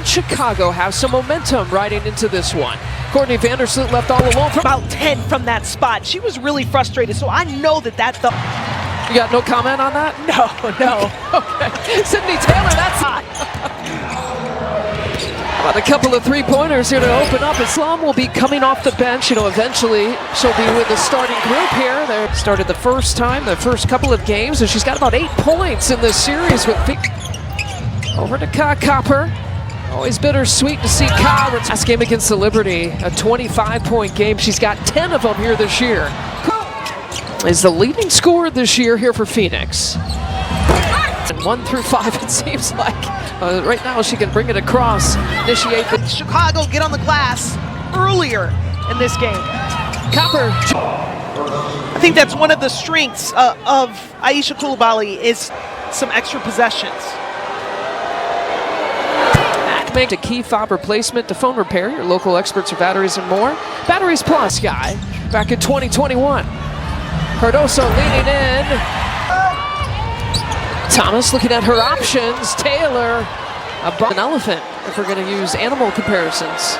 Can Chicago have some momentum riding into this one? Courtney Vandersloot left all alone from about 10 from that spot. She was really frustrated, so I know that that's the... You got no comment on that? No. Okay. Sydney Taylor, that's hot. About a couple of three-pointers here to open up. Islam will be coming off the bench. You know, eventually she'll be with the starting group here. They started the first time, the first couple of games, and she's got about 8 points in this series with... Over to Ka Copper. Always bittersweet to see Ka. Last game against the Liberty, a 25-point game. She's got 10 of them here this year. Is the leading scorer this year here for Phoenix. And 1 through 5, it seems like. Right now she can bring it across, initiate the... Chicago get on the glass earlier in this game. Copper. I think that's one of the strengths of Aisha Coulibaly is some extra possessions. Make a key fob replacement to phone repair. Your local experts for batteries and more. Batteries Plus guy back in 2021. Cardoso leaning in. Thomas looking at her options. Taylor, an elephant, if we're going to use animal comparisons.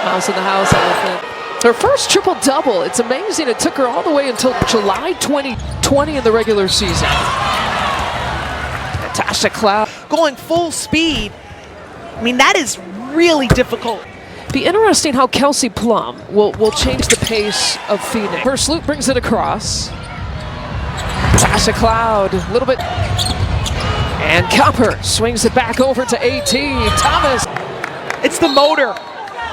Mouse in the house, elephant. Her first triple-double. It's amazing. It took her all the way until July 2020 in the regular season. Natasha Cloud. Going full speed. I mean, that is really difficult. Be interesting how Kelsey Plum will change the pace of Phoenix. Vandersloot brings it across. Tasha Cloud, a little bit. And Copper swings it back over to AT. Thomas. It's the motor.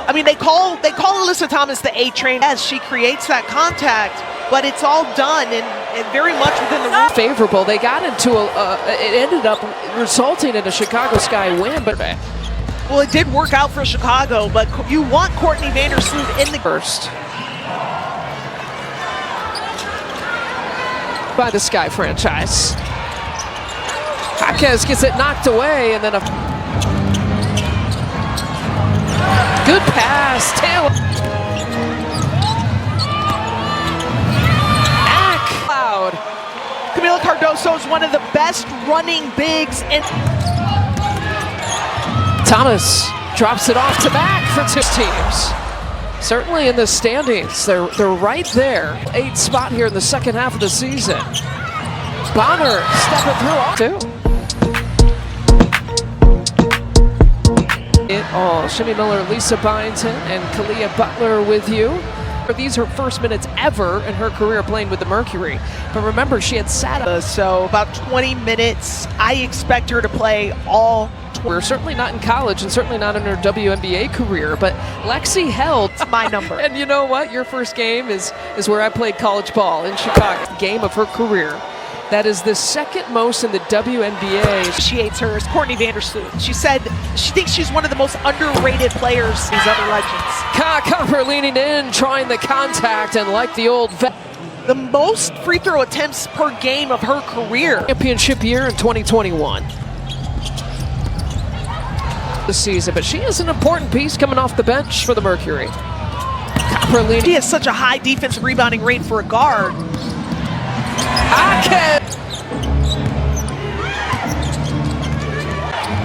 I mean, they call Alyssa Thomas the A-train as she creates that contact, but it's all done and very much within the rule. Favorable. They got into it ended up resulting in a Chicago Sky win, but well, it did work out for Chicago, but you want Courtney Vandersloot in the first. By the Sky franchise. Jaquez gets it knocked away, and then a good pass. Taylor. Cloud. Camila Cardoso is one of the best running bigs in... Thomas drops it off to back for 2 teams. Certainly in the standings, they're right there. 8th spot here in the second half of the season. Bonner stepping through. Shimmy Miller, Lisa Byington, and Kalia Butler with you. These are her first minutes ever in her career playing with the Mercury. But remember, she had sat up. So about 20 minutes. I expect her to play all. We're certainly not in college and certainly not in her WNBA career, but Lexi held my number. And you know what? Your first game is where I played college ball in Chicago. Game of her career. That is the second most in the WNBA. Appreciates her is Courtney Vandersloot. She said she thinks she's one of the most underrated players. These other legends. Ka Copper leaning in, trying the contact, and like the old vet. The most free throw attempts per game of her career. Championship year in 2021. The season, but she is an important piece coming off the bench for the Mercury. Copper leaning. She has such a high defensive rebounding rate for a guard.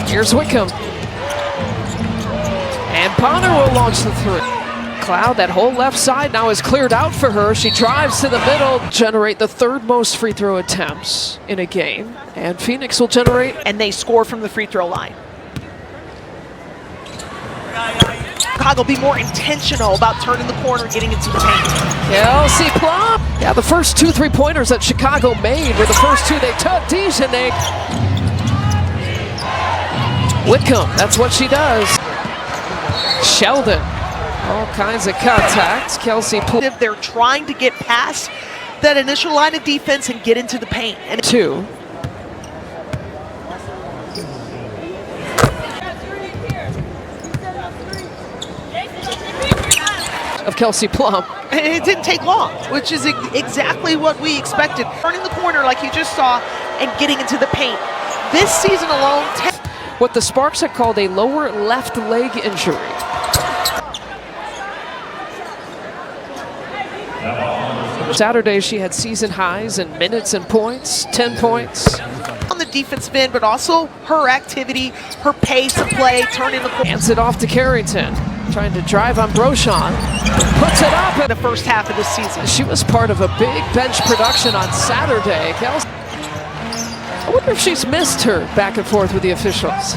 Here's Wickham. And Bonner will launch the 3. Cloud, that whole left side now is cleared out for her. She drives to the middle, generate the 3rd most free throw attempts in a game. And Phoenix will generate. And they score from the free throw line. Chicago be more intentional about turning the corner, getting into the paint. Kelsey Plum. Yeah, the first 2 3-pointers that Chicago made were the first 2 they took. Decent. Wickham, that's what she does. Sheldon, all kinds of contacts. Kelsey Plum. They're trying to get past that initial line of defense and get into the paint. And 2. Of Kelsey Plum. And it didn't take long, which is exactly what we expected. Turning the corner like you just saw and getting into the paint. This season alone, what the Sparks have called a lower left leg injury. Saturday she had season highs in minutes and points, 10 points. On the defensive end, but also her activity, her pace of play, turning the ball. Hands it off to Carrington, trying to drive on Brochon. Puts it up In the first half of the season. She was part of a big bench production on Saturday. I wonder if she's missed her back and forth with the officials.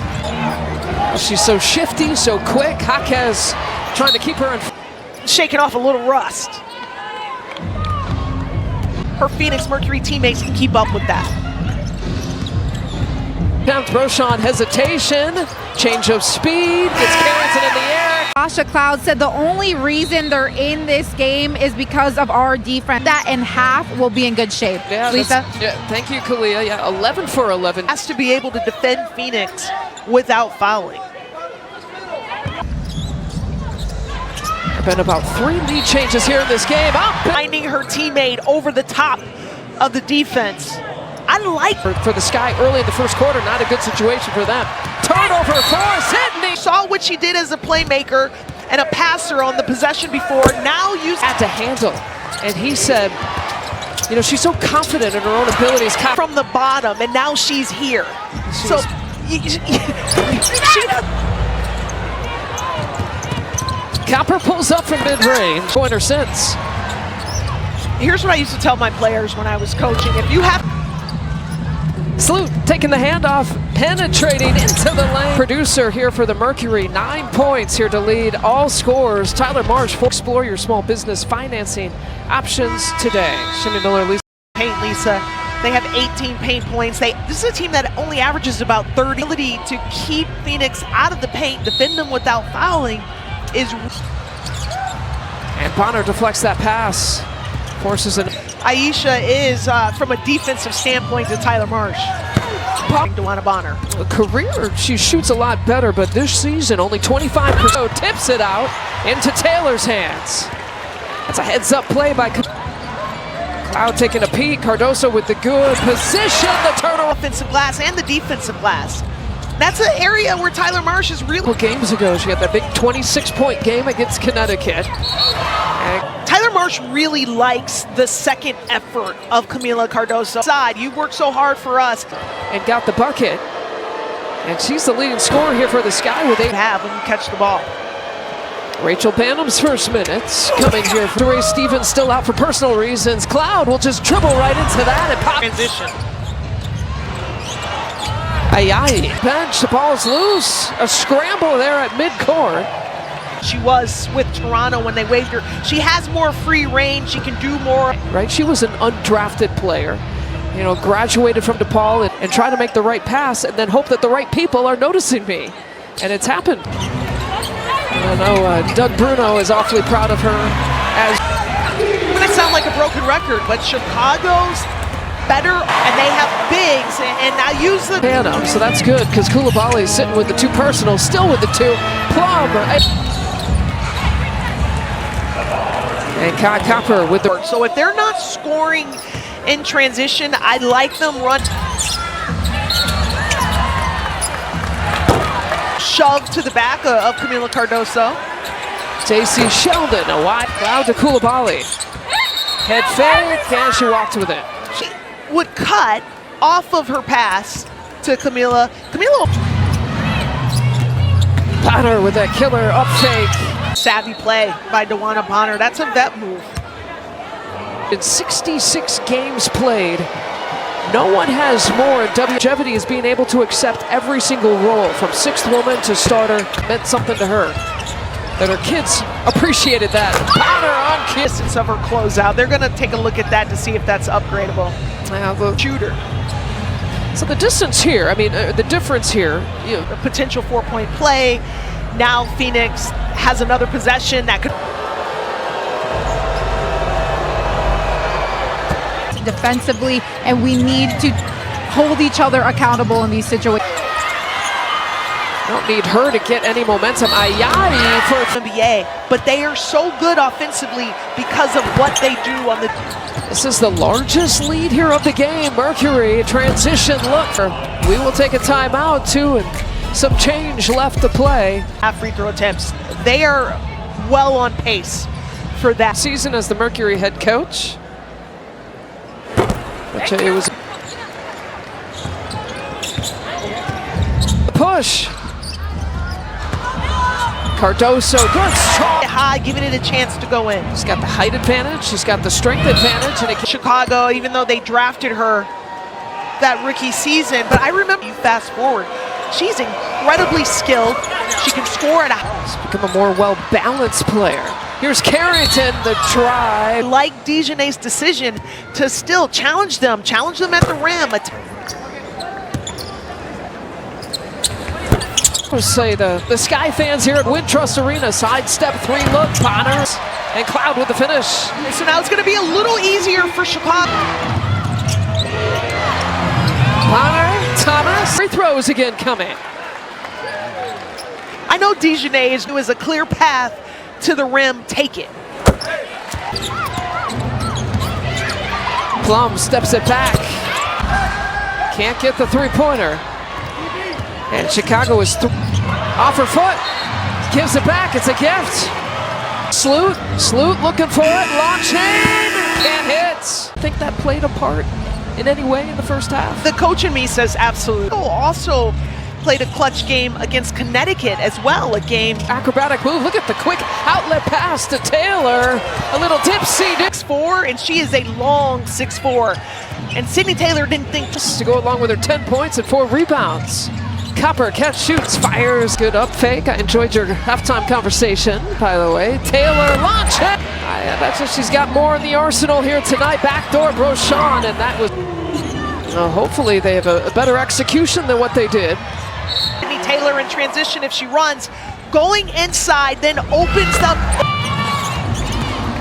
She's so shifty, so quick. Jaquez trying to keep her in. Shaking off a little rust. Her Phoenix Mercury teammates can keep up with that. Down Brochon, hesitation, change of speed, gets Carrington in the air. Asha Cloud said the only reason they're in this game is because of our defense. That in half will be in good shape. Yeah, Lisa? Yeah, thank you, Kalia. Yeah, 11 for 11. Has to be able to defend Phoenix without fouling. There have been about 3 lead changes here in this game. Finding her teammate over the top of the defense. I like for the Sky early in the first quarter. Not a good situation for them. Turnover for Sydney. Saw what she did as a playmaker and a passer on the possession before. Now had to handle. And he said, you know, she's so confident in her own abilities. From the bottom, and now she's here. So Copper pulls up from mid-range. Pointer since. Here's what I used to tell my players when I was coaching. If you have Salute taking the handoff, penetrating into the lane. Producer here for the Mercury, 9 points here to lead all scores. Tyler Marsh, explore your small business financing options today. Shimmy Miller, Lisa. Paint, Lisa. They have 18 paint points. This is a team that only averages about 30. Ability to keep Phoenix out of the paint, defend them without fouling is. And Bonner deflects that pass. Forces an. Aisha is, from a defensive standpoint, to Tyler Marsh. DeWanna Bonner. Career, she shoots a lot better, but this season only 25%. So tips it out into Taylor's hands. That's a heads-up play by Cloud taking a peek. Cardoso with the good position. The turnover. Offensive glass and the defensive glass. That's an area where Tyler Marsh is really. A couple games ago, she had that big 26-point game against Connecticut. Tyler Marsh really likes the second effort of Camila Cardoso. Side, you worked so hard for us. And got the bucket. And she's the leading scorer here for the Sky with 8. Have when you catch the ball. Rachel Bannum's first minutes coming here. DeRay Stevens still out for personal reasons. Cloud will just dribble right into that and pop. Transition. Ayayi. Bench, the ball's loose. A scramble there at midcourt. She was with Toronto when they waived her. She has more free range. She can do more. Right, she was an undrafted player. You know, graduated from DePaul and try to make the right pass and then hope that the right people are noticing me. And it's happened. I know Doug Bruno is awfully proud of her. As I'm gonna sound like a broken record, but Chicago's better, and they have bigs, and I use the Hannah, so that's good because Koulibaly's sitting with the 2 personals, still with the 2. Plum. And Kai Copper with the. So if they're not scoring in transition, I like them run. Shove to the back of Camila Cardoso. Stacey Sheldon, a wide Cloud to Koulibaly. Head fake, and she walked with it. She would cut off of her pass to Camila. Camila. Bonner with that killer up fake. Savvy play by DeWanna Bonner. That's a vet move. In 66 games played, no one has more. Longevity is being able to accept every single role from 6th woman to starter. Meant something to her. That her kids appreciated that. Bonner on kiss. Distance of her closeout. They're going to take a look at that to see if that's upgradable. Now the Shooter. So the distance here, I mean, the difference here. A potential 4-point play. Now Phoenix has another possession that could. Defensively, and we need to hold each other accountable in these situations. Don't need her to get any momentum. Ayayi for NBA, but they are so good offensively because of what they do on the. This is the largest lead here of the game. Mercury, transition look. We will take a timeout too, and some change left to play. Half free throw attempts. They are well on pace for that season as the Mercury head coach. Which it was push. Cardoso, good shot. High, giving it a chance to go in. She's got the height advantage, she's got the strength advantage, and it Chicago, even though they drafted her that rookie season, but I remember, you fast forward, she's incredibly skilled. She can score at She's become a more well-balanced player. Here's Carrington, the try. I like Dejanay's decision to still challenge them at the rim. I'll say the Sky fans here at Wintrust Arena, sidestep 3-look, Bonner, and Cloud with the finish. So now it's going to be a little easier for Chicago. Bonner, Thomas, free throws again coming. I know Dejanay is a clear path to the rim. Take it. Plum steps it back. Can't get the three-pointer. And Chicago is off her foot. Gives it back. It's a gift. Sloot looking for it. Launch in. Can't hit. I think that played a part in any way in the first half. The coach in me says absolutely. Also played a clutch game against Connecticut as well. A game. Acrobatic move. Look at the quick outlet pass to Taylor. A little tipsy. 6'4", and she is a long 6'4". And Sydney Taylor didn't think to go along with her 10 points and 4 rebounds. Copper catch, shoots, fires. Good up fake. I enjoyed your halftime conversation, by the way. Taylor launch it. I bet you she's got more in the arsenal here tonight. Backdoor Brochan, and that was. Hopefully they have a better execution than what they did. Sydney Taylor in transition if she runs, going inside, then opens up.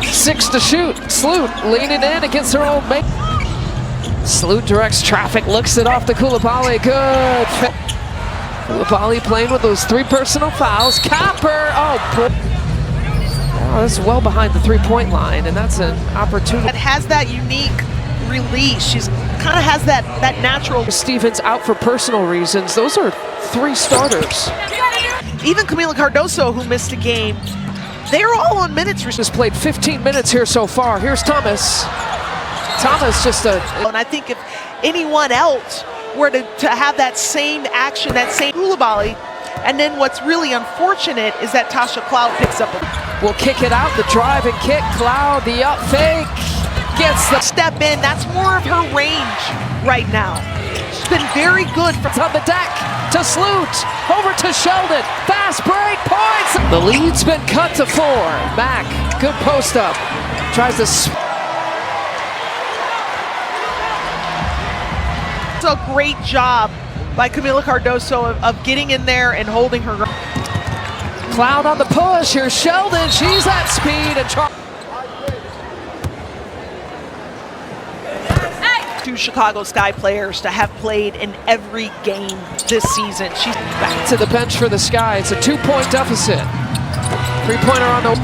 6 to shoot. Sloot leaning in against her own mate. Sloot directs traffic, looks it off to Koulibaly. Good. Koulibaly playing with those 3 personal fouls. Copper, that's well behind the three-point line, and that's an opportunity. It has that unique release. She's kind of has that natural. Stevens out for personal reasons. Those are 3 starters. Even Camila Cardoso, who missed a game, they're all on minutes. Has played 15 minutes here so far. Here's Thomas. Thomas just a. And I think if anyone else were to have that same action, that same Koulibaly, and then what's really unfortunate is that Tasha Cloud picks up. Will kick it out, the drive and kick. Cloud, the up fake, gets the step in. That's more of her range right now. She's been very good. It's on the deck to Sloot, over to Sheldon. Fast break, points. The lead's been cut to 4. Mack, good post up. Tries to. A great job by Camila Cardoso of getting in there and holding her. Cloud on the push. Here's Sheldon. She's at speed and 2 Chicago Sky players to have played in every game this season. She's back to the bench for the Sky. It's a 2-point deficit. 3-pointer on the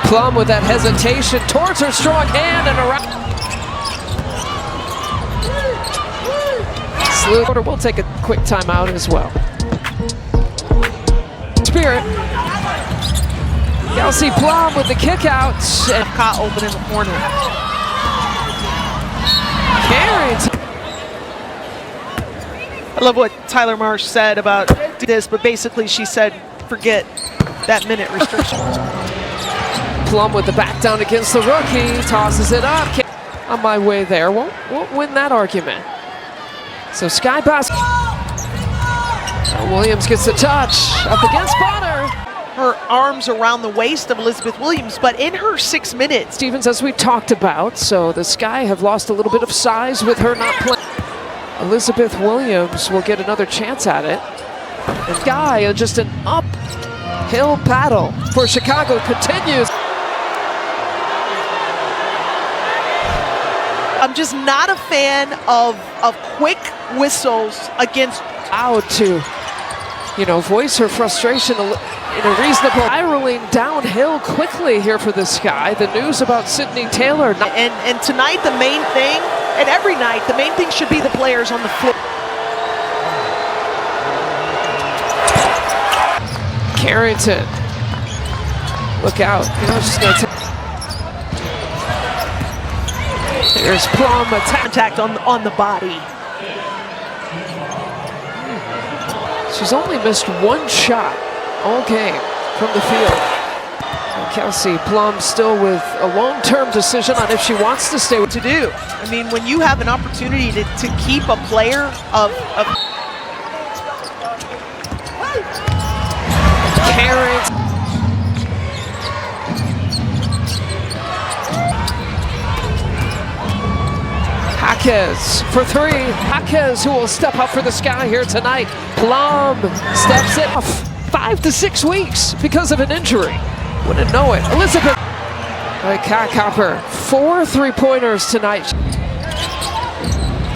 Plum with that hesitation towards her strong hand and around. We'll take a quick timeout as well. Spirit. Kelsey Plum with the kick out. And caught open in the corner. Carrington. I love what Tyler Marsh said about this, but basically she said, forget that minute restriction. Plum with the back down against the rookie. Tosses it up. On my way there. Won't win that argument. So Sky basket. Williams gets the touch up against Bonner. Her arms around the waist of Elizabeth Williams, but in her 6 minutes. Stevens, as we talked about, so the Sky have lost a little bit of size with her not playing. Elizabeth Williams will get another chance at it. And Sky, just an uphill battle for Chicago continues. I'm just not a fan of quick whistles against. Out to, voice her frustration in a reasonable. Spiraling downhill quickly here for the Sky. The news about Sydney Taylor. And tonight the main thing, and every night, the main thing should be the players on the floor. Carrington. Look out. She's going to There's Plum, attack on the body. She's only missed one shot all game from the field. And Kelsey Plum still with a long-term decision on if she wants to stay. To do. I mean, when you have an opportunity to keep a player of Karen. Jaquez for three. Jaquez, who will step up for the Sky here tonight. Plum steps it off 5 to 6 weeks because of an injury. Wouldn't know it. Elizabeth Copper, 4 3-pointers tonight.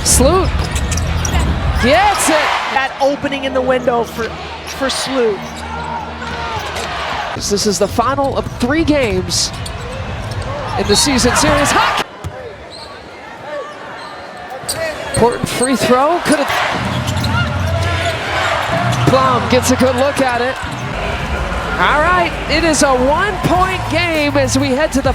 Sloot gets it. that opening in the window for Sloot. This is the final of 3 games in the season series. Important free throw. Could have. Plum gets a good look at it. All right, it is a 1-point game as we head to the